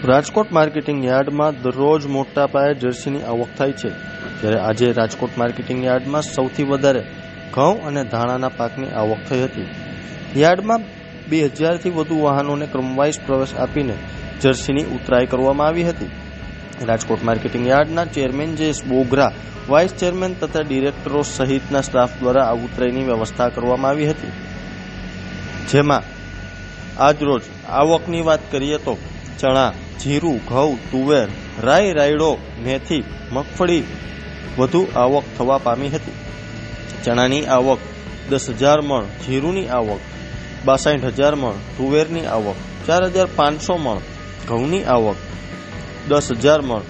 Rajkot marketing યાર્ડમાં દરરોજ મોટા પાયે જર્સીની આવક થાય છે, જ્યારે આજે રાજકોટ માર્કેટિંગ યાર્ડમાં સૌથી વધારે ઘઉં અને ધાણાના પાકની આવક થઈ હતી. યાર્ડમાં 2000થી વધુ વાહનોને ક્રમવાઇઝ પ્રવેશ આપીને જર્સીની ઉતરાઈ કરવામાં આવી હતી. રાજકોટ માર્કેટિંગ યાર્ડના chairman Jayesh Bogra, vice chairman તથા ડિરેક્ટરો સહિતના સ્ટાફ દ્વારા આ ઉતરાઈની વ્યવસ્થા કરવામાં આવી હતી. જેમાં આજરોજ આવકની વાત કરીએ તો ચણા, જીરું, ઘઉં, તુવેર, રાઈ, રાયડો, મેથી, મગફળી વધુ આવક થવા પામી હતી. ચણાની આવક 10,000 મણ, જીરુની આવક 62,000 મણ, તુવેરની આવક 4,500 મણ, ઘઉંની આવક 10,000 મણ,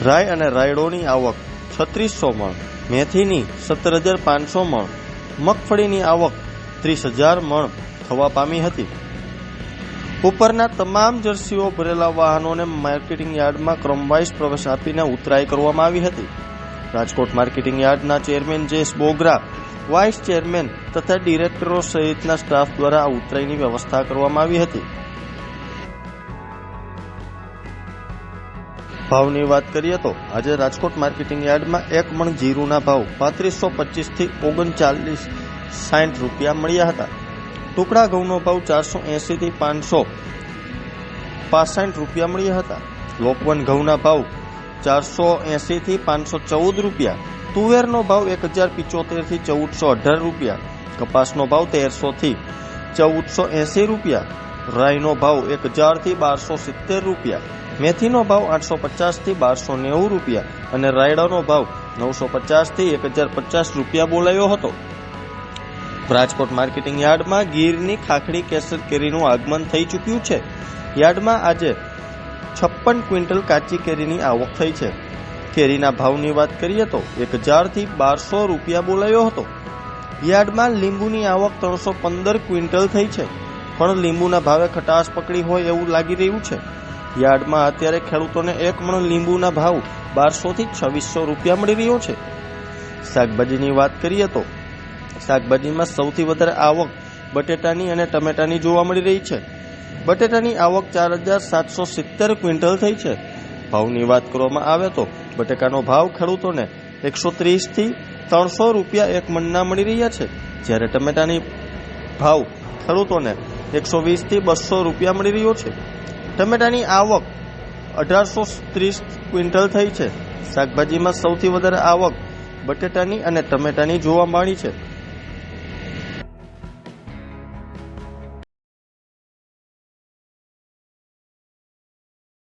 રાઈ અને રાયડોની આવક 3600 મણ, મેથીની 17,500 મણ, મગફળીની આવક 30,000 મણ થવા પામી હતી. ઉપરના તમામ જર્સીઓ ભરેલા વાહનોને માર્કેટિંગ યાર્ડમાં ક્રમવાઇઝ પ્રવેશ આપીને ઉતરાઈ કરવામાં આવી હતી. રાજકોટ માર્કેટિંગ યાર્ડના chairman Jayesh Bogra, vice chairman તથા ડિરેક્ટરો સહિતના સ્ટાફ દ્વારા આ ઉતરાઈની વ્યવસ્થા કરવામાં આવી હતી. ભાવની વાત કરીએ તો આજે રાજકોટ માર્કેટિંગ યાર્ડમાં 1 મણ જીરુના ભાવ 3525 થી 3960 રૂપિયા મળ્યા હતા. ટુકડા ઘઉંનો ભાવ 480 થી 565 રૂપિયા મળ્યા હતા. લોકવન ઘઉંના ભાવ 480 થી 514 રૂપિયા, તુવેરનો ભાવ 1075 થી 1418 રૂપિયા, કપાસનો ભાવ 1300 થી 1480 રૂપિયા, રાઈનો ભાવ 1000 થી 1270 રૂપિયા, મેથીનો ભાવ 850 થી 1290 રૂપિયા અને રાયડાનો ભાવ 950 થી 1050 રૂપિયા બોલાયો હતો. રાજકોટ માર્કેટિંગ યાર્ડમાં ગીરની ખાખડી કેસર કેરીનું આગમન થઈ ચૂક્યું છે. યાર્ડમાં આજે 56 ક્વિન્ટલ કાચી કેરીની આવક થઈ છે. કેરીના ભાવની વાત કરીએ તો 1000 થી 1200 રૂપિયા બોલાયો હતો. યાર્ડમાં લીંબુની આવક 315 ક્વિન્ટલ થઈ છે, પણ લીંબુના ભાવે ખટાશ પકડી હોય એવું લાગી રહ્યું છે. યાર્ડમાં અત્યારે ખેડૂતોને 1 મણ લીંબુના ભાવ 1200 થી 2600 રૂપિયા મળી રહ્યો છે. શાકભાજીની વાત કરીએ તો શાકભાજીમાં સૌથી વધારે આવક બટેટાની અને ટમેટાની જોવા મળી રહી છે. બટેટાની આવક 4770 ક્વિન્ટલ થઈ છે. ભાવની વાત કરવામાં આવે તો બટેકાનો ભાવ ખેડૂતોને 130 થી 300 રૂપિયા 1 મણના મળી રહ્યા છે, જ્યારે ટમેટાની ભાવ ખેડૂતોને 120 થી 200 રૂપિયા મળી રહ્યો છે. ટમેટાની આવક 1830 ક્વિન્ટલ થઈ છે. શાકભાજીમાં સૌથી વધારે આવક બટેટાની અને ટમેટાની જોવા મળી છે.